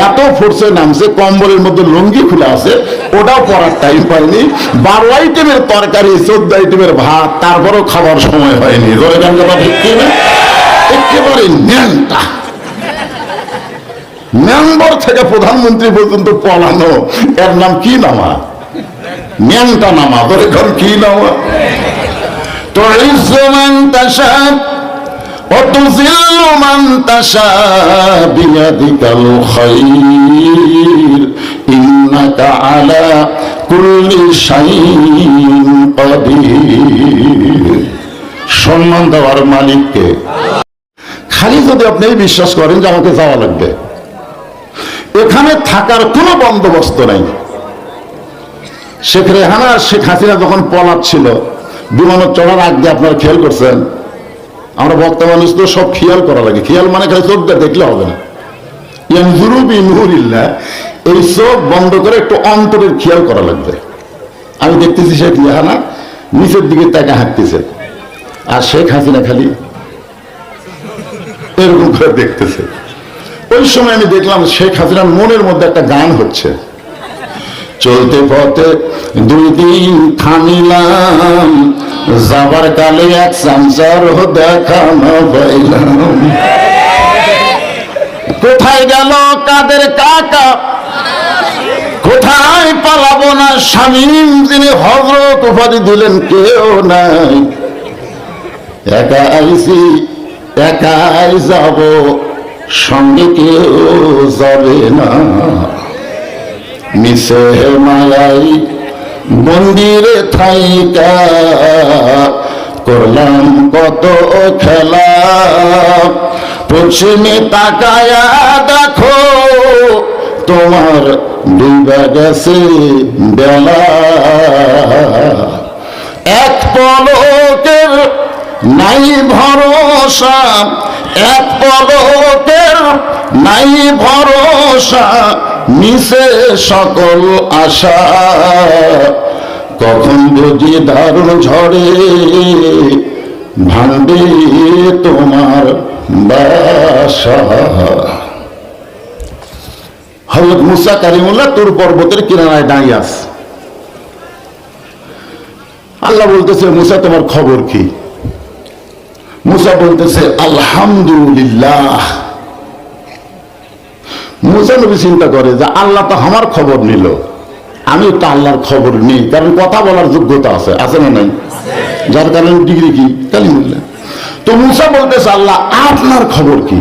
এত ফোর্সে নামছে, কম্বলের মধ্যে লুঙ্গি খুলে আছে, ওটাও পরার টাইম পায়নি। 12 আইটেমের তরকারি, 14 আইটেমের ভাত, তারপরও খাবার সময় হয়নি। একেবারে ন্যাংটা, মেম্বার থেকে প্রধানমন্ত্রী পর্যন্ত পলানো, এর নাম কি নামা? ন্যাংটা নামা। ধরে এখন কি নামা? তো ইজ্জমান তাশা وتذل من تشاء بيدك الخير إنك على كل شيء قدير। সম্মান দেওয়ার মালিককে। খালি যদি আপনি বিশ্বাস করেন যে আমাকে যাওয়া লাগবে, এখানে থাকার কোনো বন্দোবস্ত নাই। শেখ রেহানা আর শেখ হাসিনা যখন পলাচ্ছিল, বিমানে চড়ার আগে আপনারা খেয়াল করছেন? আমরা বক্তা মানুষ তো সব খেয়াল করা লাগে। খেয়াল মানে খালি চোখ দেখলে হবে না। এই চোখ বন্ধ করে একটু অন্তরের খেয়াল করা লাগবে। আমি দেখতেছি শেখ রেহানা নিচের দিকে তাকে হাঁটতেছে, আর শেখ হাসিনা খালি এরকম করে দেখতেছে। ওই সময় আমি দেখলাম শেখ হাসিনার মনের মধ্যে একটা গান হচ্ছে, চলতে পথে 2 দিন থামিলাম, যাবার কালে এক সংসার দেখা না পাইলাম। কোথায় গেল কাদের কাকা, কোথায় পালাবো না স্বামী, যিনি হযরত উপাধি দিলেন কেউ নাই। একা আইছি একাই যাব, সঙ্গে কেউ যাবে না। মিশে মায়াই মন্দিরে থাইকা করলাম কত খেলা, পশ্চিমে তাকায়া দেখো তোমার ডুবে গেছে বেলা। এক পলকের নাই ভরসা, এক পলকের নাই ভরসা, মিশে সকল আশা। কখন বুঝি দারুণ ঝড়ে ভাঙবে তোমার বাসা। হযরত মুসা কালিমুল্লাহ তুর পর্বতের কিনারায় দাঁড়িয়ে আছে। আল্লাহ বলতেছে, মুসা তোমার খবর কি? মুসা বলতেছে আলহামদুলিল্লাহ। মুসা নবী চিন্তা করে যে আল্লাহ তো আমার খবর নিল, আমি তো আল্লাহর খবর নেই, কারণ কথা বলার যোগ্যতা আছে, আছে না নাই? যার কারণে ডিগ্রি কি কালিমুল্লাহ। তো মুসা বলতেছে আল্লাহ আপনার খবর কি?